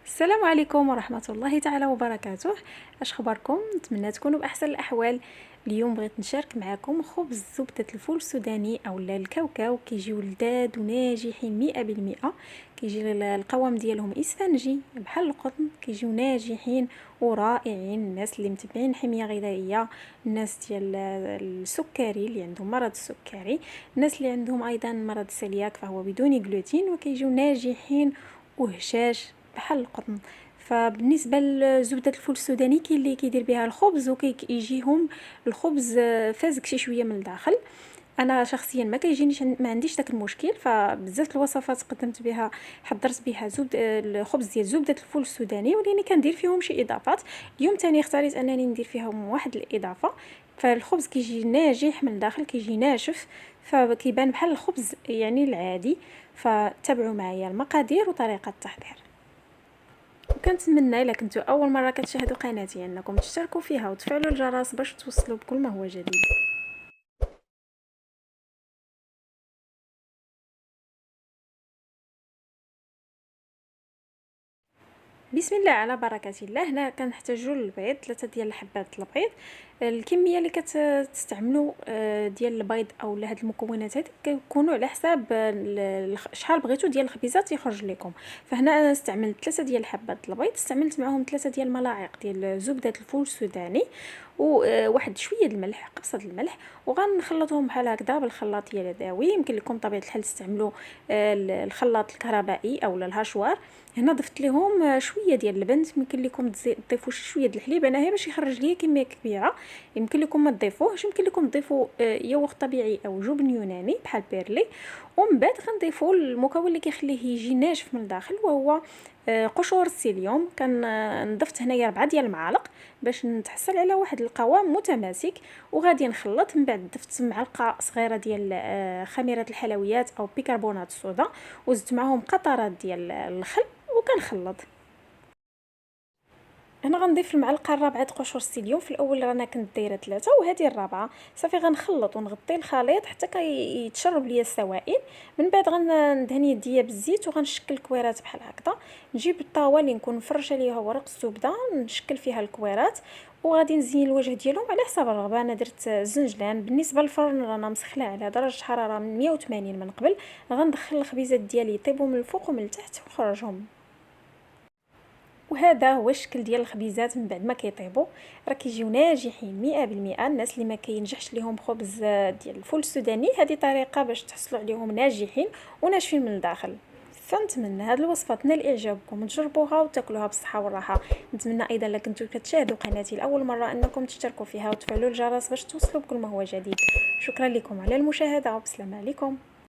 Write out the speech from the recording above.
السلام عليكم ورحمة الله تعالى وبركاته. اش خباركم؟ نتمنى تكونوا باحسن الاحوال. اليوم بغيت نشارك معكم خبز زبدة الفول السوداني او الكاوكاو. كيجيو لذاذ وناجحين 100%. كيجي القوام ديالهم اسفنجي بحال القطن، كيجيو ناجحين ورائعين. الناس اللي متبعين حمية غذائية، الناس ديال السكري اللي عندهم مرض السكري، الناس اللي عندهم ايضا مرض السلياك فهو بدون جلوتين، وكيجيو ناجحين وهشاش بحال القطن. فبالنسبه لزبده الفول السوداني كاين اللي كيدير بها الخبز وكيجيهم الخبز فازك شي شويه من الداخل. انا شخصيا ما كيجينيش، ما عنديش داك المشكل، فبزاف الوصفات قدمت بها، حضرت بها الخبز ديال زبده الفول السوداني، ولكن كندير فيهم شي اضافات. اليوم تاني اختاريت انني ندير فيهم واحد الاضافه. فالخبز كيجي ناجح من الداخل، كيجي ناشف، فكيبان بحال الخبز يعني العادي. فتابعوا معايا المقادير وطريقه التحضير. وكنتمنى الا كنتو اول مره كتشاهدوا قناتي انكم تشتركوا فيها وتفعلوا الجرس باش توصلوا بكل ما هو جديد. بسم الله على بركه الله. هنا كنحتاجوا للبيض 3 ديال الحبات البيض. الكميه اللي كتستعملوا ديال البيض او هاد المكونات هذه كيكونوا على حساب شحال بغيتوا ديال الخبيزات يخرج لكم. فهنا انا استعملت 3 ديال حبات البيض، استعملت معهم 3 ديال الملاعق ديال زبده الفول السوداني، وواحد شويه الملح، قبصه الملح، وغنخلطهم بحال هكذا بالخلاط اليدوي. يمكن لكم طبيعه الحال تستعملوا الخلاط الكهربائي او الهاشوار. هنا ضفت لهم شويه ديال اللبن، يمكن لكم تضيفوا شويه د الحليب، انا هي باش يخرج لي كميه كبيره. يمكن لكم ما تضيفوهش، يمكن لكم تضيفوا يوغurt طبيعي او جبن يوناني بحال بيرلي. ومن بعد غنضيفوا المكون اللي كيخليه يجي ناشف من الداخل، وهو قشور السيليوم. ضفت هنايا 4 ديال المعالق باش نتحصل على واحد القوام متماسك. وغادي نخلط. من بعد ضفت معلقه صغيره ديال خميره الحلويات او بيكربونات الصودا، وزدت معهم قطرات ديال الخل وكنخلط. هنا غنضيف المعلقه الرابعه قشور السيليوم. في الاول رانا كنت دايره 3 وهذه الرابعه. صافي غنخلط ونغطي الخليط حتى كيتشرب ليا السوائل. من بعد غندهن يديا بالزيت وغنشكل كويرات بحال هكذا. نجيب الطاوه اللي نكون مفرشه ليها ورق الزبده، نشكل فيها الكويرات وغادي نزين الوجه ديالهم على حساب الرغبه. انا درت زنجلان. بالنسبه للفرن رانا مسخنه على درجه حراره من 180 من قبل. غندخل الخبيزات ديالي يطيبوا من الفوق ومن التحت ونخرجهم. وهذا هو الشكل ديال الخبيزات من بعد ما كيطيبوا. راه كيجيو ناجحين 100%. الناس اللي ما كينجحش ليهم خبز ديال الفول السوداني، هذه طريقه باش تحصلوا عليهم ناجحين وناشفين من الداخل. فنتمنى هذه الوصفه تنال اعجابكم وتجربوها وتاكلوها بالصحه والراحه. نتمنى ايضا الا كنتو كتشاهدوا قناتي لاول مره انكم تشتركوا فيها وتفعلوا الجرس باش توصلوا بكل ما هو جديد. شكرا لكم على المشاهده وبسلام عليكم.